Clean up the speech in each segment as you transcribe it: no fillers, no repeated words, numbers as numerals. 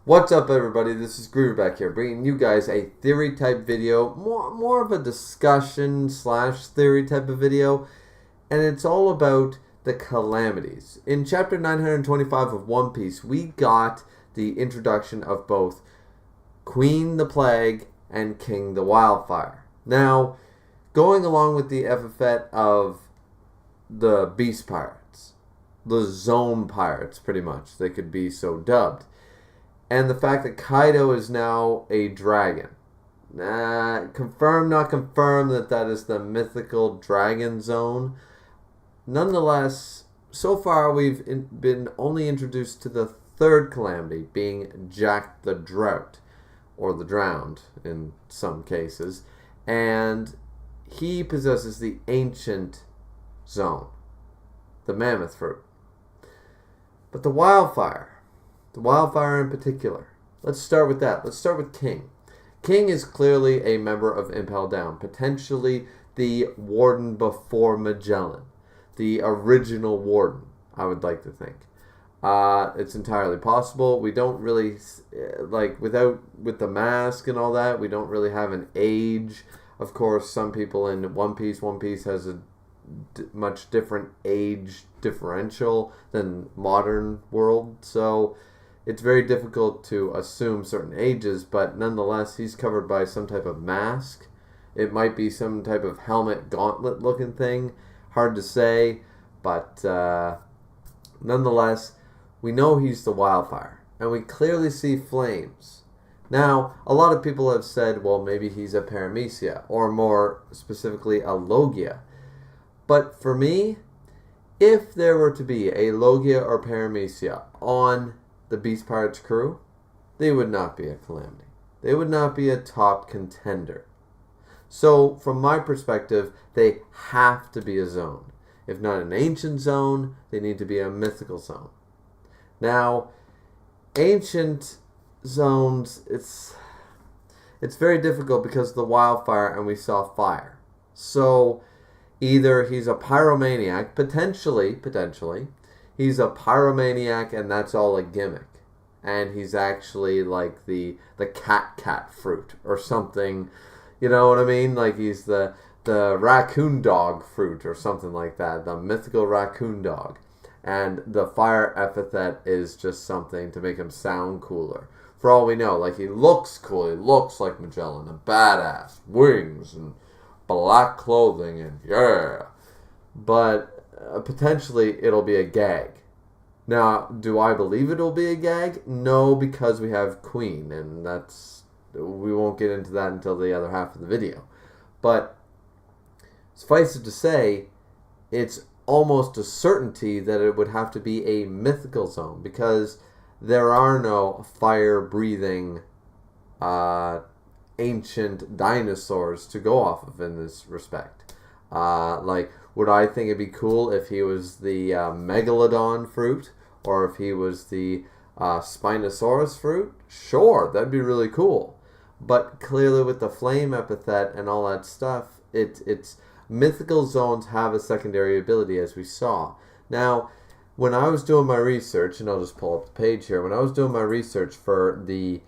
What's up, everybody? This is Griever back here, bringing you guys a theory type video, more of a discussion slash theory type of video, and it's all about the calamities. In chapter 925 of One Piece, we got the introduction of both Queen the Plague and King the Wildfire. Now, going along with the epithet of the Beast Pirates, the Zoan Pirates, pretty much, they could be so dubbed. And the fact that Kaido is now a dragon. Confirm, not confirm that is the mythical dragon zone. Nonetheless, so far we've been only introduced to the third calamity, being Jack the Drought, or the Drowned in some cases. And he possesses the ancient zone, the mammoth fruit. But the wildfire in particular. Let's start with that. Let's start with King. King is clearly a member of Impel Down, potentially the warden before Magellan, the original warden, I would like to think. It's entirely possible. We don't really, with the mask and all that, we don't really have an age. Of course, some people in One Piece has a much different age differential than modern world, so it's very difficult to assume certain ages, but nonetheless, he's covered by some type of mask. It might be some type of helmet gauntlet looking thing. Hard to say, but nonetheless, we know he's the wildfire, and we clearly see flames. Now, a lot of people have said, well, maybe he's a paramecia, or more specifically, a logia. But for me, if there were to be a logia or paramecia on the Beast Pirates crew, they would not be a calamity. They would not be a top contender. So, from my perspective, they have to be a zone. If not an ancient zone, they need to be a mythical zone. Now, ancient zones, it's very difficult because of the wildfire and we saw fire. So, either he's a pyromaniac, potentially, he's a pyromaniac and that's all a gimmick. And he's actually like the cat fruit or something. You know what I mean? Like he's the raccoon dog fruit or something like that. The mythical raccoon dog. And the fire epithet is just something to make him sound cooler. For all we know, like he looks cool. He looks like Magellan, a badass. Wings and black clothing and yeah. But potentially it'll be a gag. Now, do I believe it'll be a gag? No, because we have Queen, and we won't get into that until the other half of the video. But suffice it to say, it's almost a certainty that it would have to be a mythical zone, because there are no fire-breathing ancient dinosaurs to go off of in this respect. Would I think it'd be cool if he was the Megalodon fruit, or if he was the Spinosaurus fruit? Sure, that'd be really cool. But clearly with the flame epithet and all that stuff, it's mythical zones have a secondary ability, as we saw. Now, when I was doing my research, and I'll just pull up the page here, when I was doing my research for the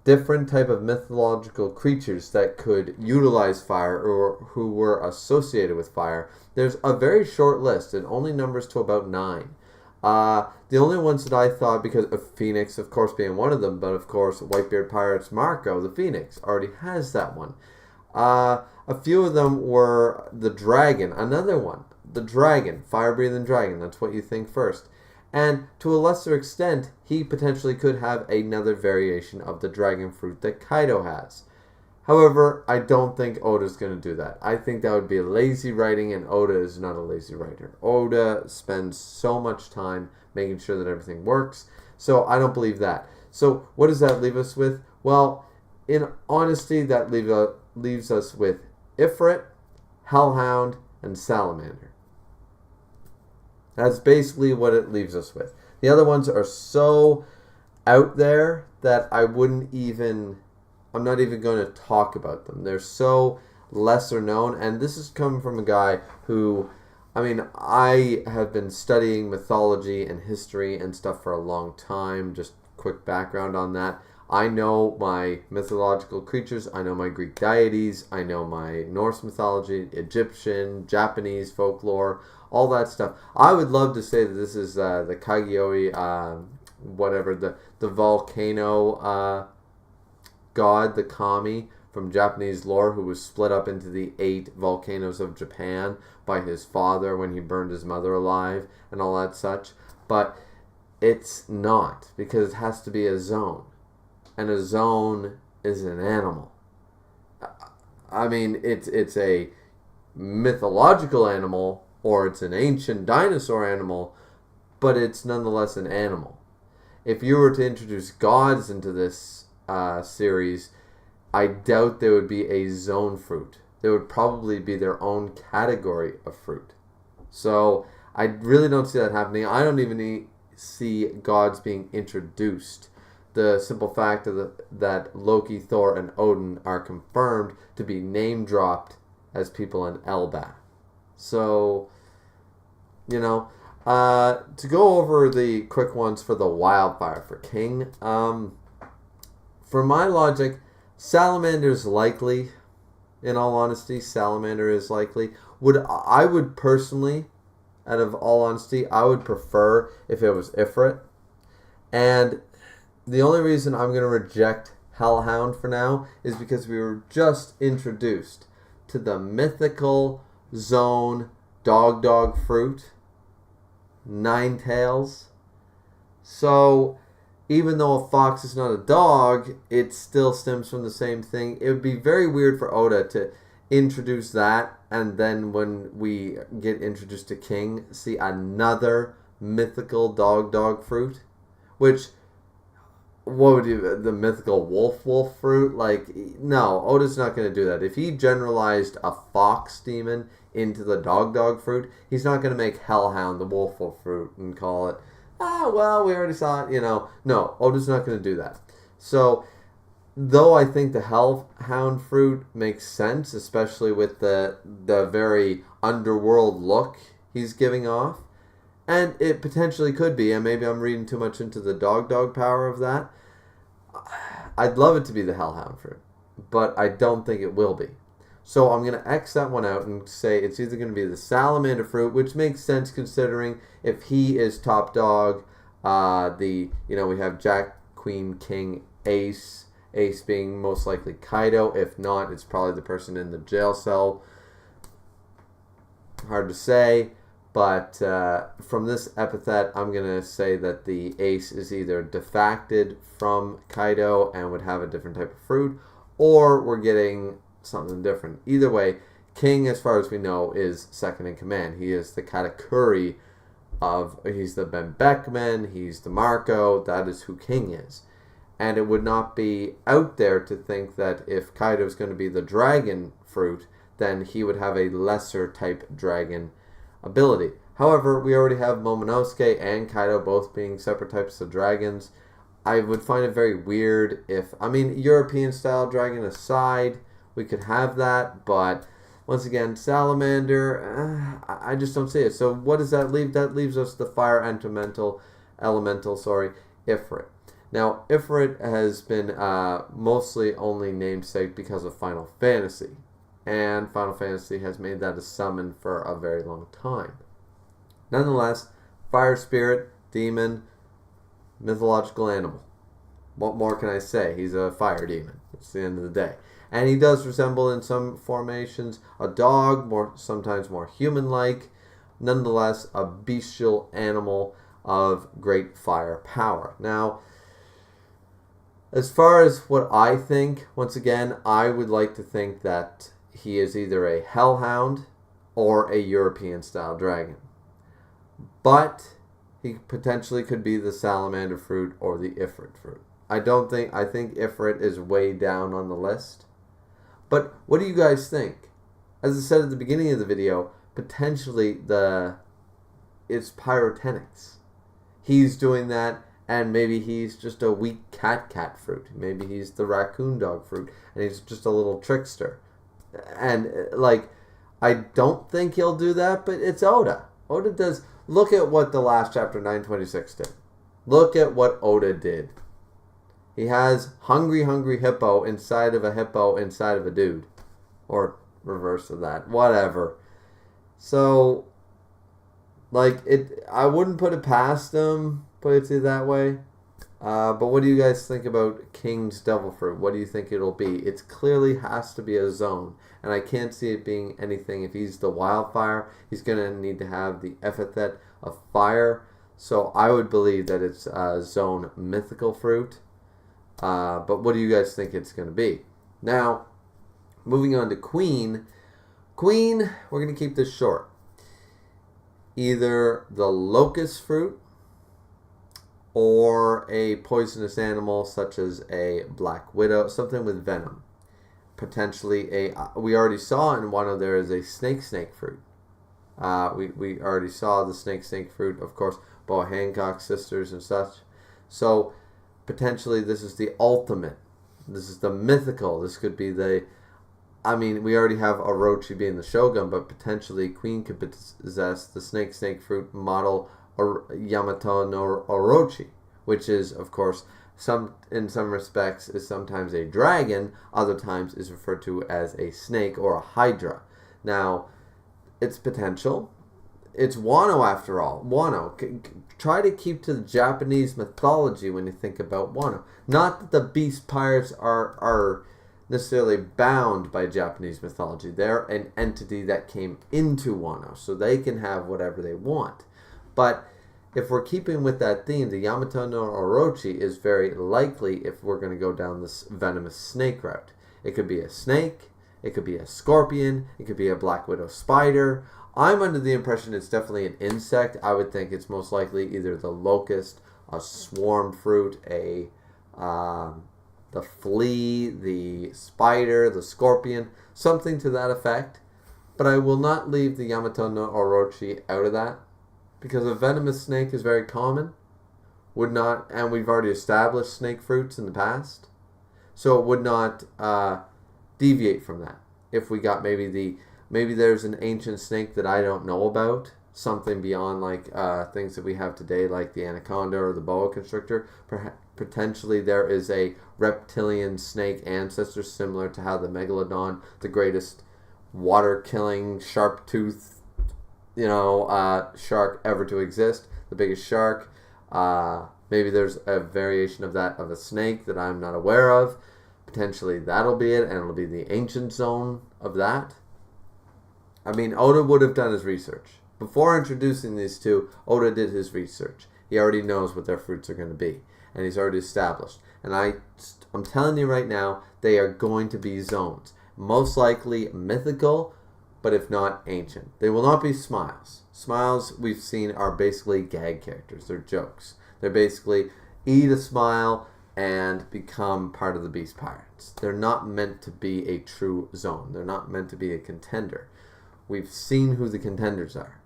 different type of mythological creatures that could utilize fire or who were associated with fire, there's a very short list. It only numbers to about 9. The only ones that I thought, because of Phoenix, of course, being one of them, but of course, Whitebeard Pirates Marco, the Phoenix, already has that one. A few of them were the Dragon, another one. The Dragon, fire-breathing dragon, that's what you think first. And to a lesser extent, he potentially could have another variation of the dragon fruit that Kaido has. However, I don't think Oda's going to do that. I think that would be lazy writing, and Oda is not a lazy writer. Oda spends so much time making sure that everything works, so I don't believe that. So what does that leave us with? Well, in honesty, that leaves us with Ifrit, Hellhound, and Salamander. That's basically what it leaves us with. The other ones are so out there that I'm not even going to talk about them. They're so lesser known, and this is coming from a guy who, I have been studying mythology and history and stuff for a long time, just quick background on that. I know my mythological creatures. I know my Greek deities. I know my Norse mythology, Egyptian, Japanese folklore, all that stuff. I would love to say that this is the Kageoi, whatever, the volcano god, the kami from Japanese lore, who was split up into the 8 volcanoes of Japan by his father when he burned his mother alive and all that such. But it's not, because it has to be a Zoan. And a Zoan is an animal. I mean, it's a mythological animal, or it's an ancient dinosaur animal, but it's nonetheless an animal. If you were to introduce gods into this series, I doubt there would be a Zoan fruit. There would probably be their own category of fruit. So I really don't see that happening. I don't even see gods being introduced. The simple fact of that Loki, Thor, and Odin are confirmed to be name dropped as people in Elbaf. So, you know, to go over the quick ones for the wildfire for King. For my logic, Salamander's likely. In all honesty, Salamander is likely. I would personally, out of all honesty, I would prefer if it was Ifrit. And the only reason I'm going to reject Hellhound for now is because we were just introduced to the mythical Zoan dog fruit, Ninetales. So even though a fox is not a dog, it still stems from the same thing. It would be very weird for Oda to introduce that, and then when we get introduced to King, see another mythical dog fruit, which, what would you, the mythical wolf fruit? Like, no, Oda's not going to do that. If he generalized a fox demon into the dog fruit, he's not going to make Hellhound the wolf fruit and call it, well, we already saw it, No, Oda's not going to do that. So, though I think the Hellhound fruit makes sense, especially with the very underworld look he's giving off, and it potentially could be, and maybe I'm reading too much into the dog power of that. I'd love it to be the Hellhound fruit, but I don't think it will be. So I'm going to X that one out and say it's either going to be the Salamander fruit, which makes sense considering if he is top dog, we have Jack, Queen, King, Ace being most likely Kaido. If not, it's probably the person in the jail cell. Hard to say. But from this epithet, I'm going to say that the Ace is either defacted from Kaido and would have a different type of fruit, or we're getting something different. Either way, King, as far as we know, is second in command. He is the Katakuri he's the Ben Beckman, he's the Marco, that is who King is. And it would not be out there to think that if Kaido is going to be the dragon fruit, then he would have a lesser type dragon ability. However, we already have Momonosuke and Kaido both being separate types of dragons. I would find it very weird if, European style dragon aside, we could have that, but once again, Salamander, I just don't see it. So what does that leave? That leaves us the fire elemental, Ifrit. Now, Ifrit has been mostly only namesake because of Final Fantasy, and Final Fantasy has made that a summon for a very long time. Nonetheless, fire spirit, demon, mythological animal. What more can I say? He's a fire demon. It's the end of the day. And he does resemble in some formations a dog, sometimes more human-like. Nonetheless, a bestial animal of great fire power. Now, as far as what I think, once again, I would like to think that he is either a Hellhound or a European-style dragon. But he potentially could be the Salamander fruit or the Ifrit fruit. I think Ifrit is way down on the list. But what do you guys think? As I said at the beginning of the video, potentially it's pyrotechnics. He's doing that, and maybe he's just a weak cat fruit. Maybe he's the raccoon dog fruit, and he's just a little trickster. And, I don't think he'll do that, but it's Oda. Oda does. Look at what the last chapter 926 did. Look at what Oda did. He has hungry, hungry hippo inside of a hippo inside of a dude. Or reverse of that. Whatever. So, like, I wouldn't put it past him, put it to that way. But what do you guys think about King's Devil Fruit? What do you think it'll be? It clearly has to be a Zoan. And I can't see it being anything. If he's the wildfire, he's going to need to have the epithet of fire. So I would believe that it's a Zoan mythical fruit. But what do you guys think it's going to be? Now, moving on to Queen. Queen, we're going to keep this short. Either the locust fruit or a poisonous animal such as a black widow, something with venom. Potentially we already saw in one of there is a snake fruit. We already saw the snake fruit, of course, Boa Hancock sisters and such. So potentially this is the ultimate. This is the mythical. This could be the, I mean, we already have Orochi being the Shogun, but potentially Queen could possess the snake fruit model or Yamato no Orochi, which is, of course, in some respects is sometimes a dragon, other times is referred to as a snake or a hydra. Now, it's potential. It's Wano after all. Wano. Try to keep to the Japanese mythology when you think about Wano. Not that the beast pirates are necessarily bound by Japanese mythology. They're an entity that came into Wano, so they can have whatever they want. But if we're keeping with that theme, the Yamato no Orochi is very likely if we're going to go down this venomous snake route. It could be a snake, it could be a scorpion, it could be a black widow spider. I'm under the impression it's definitely an insect. I would think it's most likely either the locust, a swarm fruit, the flea, the spider, the scorpion, something to that effect. But I will not leave the Yamato no Orochi out of that, because a venomous snake is very common. Would not, and we've already established snake fruits in the past, so it would not deviate from that. If we got maybe there's an ancient snake that I don't know about, something beyond like things that we have today, like the anaconda or the boa constrictor. Potentially there is a reptilian snake ancestor similar to how the megalodon, the greatest water-killing sharp-toothed shark ever to exist, the biggest shark. Maybe there's a variation of that of a snake that I'm not aware of. Potentially that'll be it, and it'll be the ancient zone of that. I mean, Oda would have done his research. Before introducing these two, Oda did his research. He already knows what their fruits are going to be, and he's already established. And I'm telling you right now, they are going to be zones. Most likely mythical, but if not ancient. They will not be Smiles. Smiles, we've seen, are basically gag characters. They're jokes. They're basically eat a smile and become part of the Beast Pirates. They're not meant to be a true zone. They're not meant to be a contender. We've seen who the contenders are.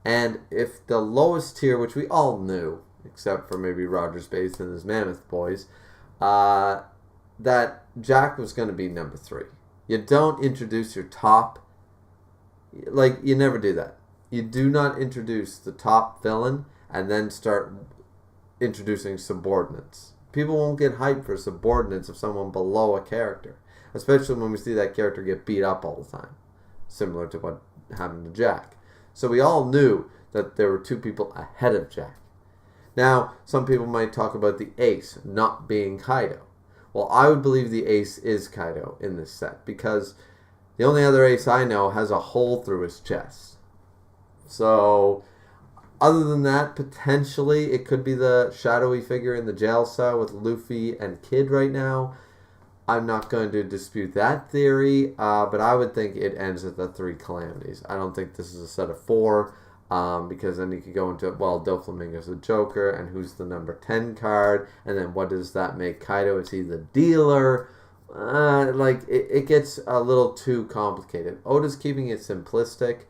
And if the lowest tier, which we all knew, except for maybe Rogers Base and his Mammoth Boys, that Jack was going to be number 3. You don't introduce your top. Like, you never do that. You do not introduce the top villain and then start introducing subordinates. People won't get hyped for subordinates of someone below a character, especially when we see that character get beat up all the time, similar to what happened to Jack. So we all knew that there were 2 people ahead of Jack. Now, some people might talk about the ace not being Kaido. Well, I would believe the ace is Kaido in this set, because the only other ace I know has a hole through his chest. So, other than that, potentially it could be the shadowy figure in the jail cell with Luffy and Kid right now. I'm not going to dispute that theory, but I would think it ends at the 3 calamities. I don't think this is a set of 4, because then you could go into, well, Doflamingo's the Joker, and who's the number 10 card, and then what does that make Kaido? Is he the dealer? It gets a little too complicated. Oda's keeping it simplistic.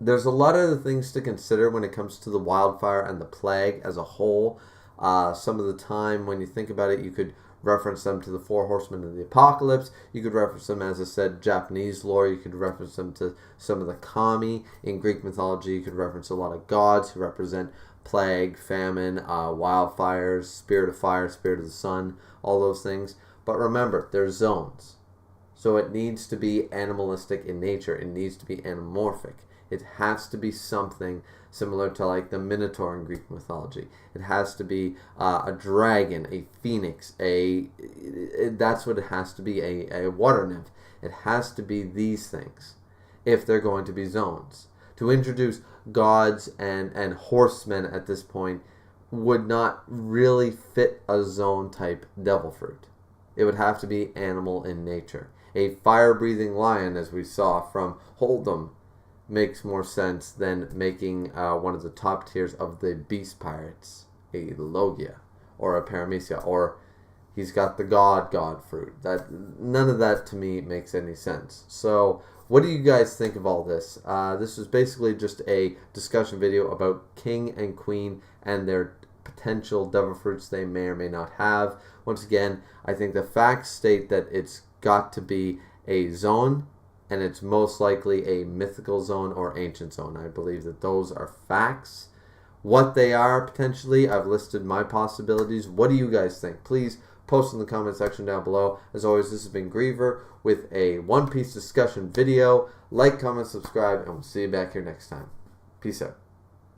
There's a lot of other things to consider when it comes to the wildfire and the plague as a whole. Some of the time, when you think about it, you could reference them to the four horsemen of the apocalypse. You could reference them, as I said, Japanese lore. You could reference them to some of the kami. In Greek mythology, you could reference a lot of gods who represent plague, famine, wildfires, spirit of fire, spirit of the sun, all those things. But remember, they're zones. So it needs to be animalistic in nature. It needs to be anamorphic. It has to be something similar to like the Minotaur in Greek mythology. It has to be a dragon, a phoenix, that's what it has to be, a water nymph. It has to be these things if they're going to be zones. To introduce gods and horsemen at this point would not really fit a zone type devil fruit. It would have to be animal in nature. A fire-breathing lion, as we saw from Hold'em, makes more sense than making one of the top tiers of the beast pirates, a Logia or a Paramecia, or he's got the god fruit. None of that to me makes any sense. So what do you guys think of all this? This is basically just a discussion video about king and queen and their potential devil fruits they may or may not have. Once again, I think the facts state that it's got to be a zone, and it's most likely a mythical zone or ancient zone. I believe that those are facts. What they are potentially, I've listed my possibilities. What do you guys think? Please post in the comment section down below. As always, this has been Griever with a One Piece discussion video. Like, comment, subscribe, and we'll see you back here next time. Peace out.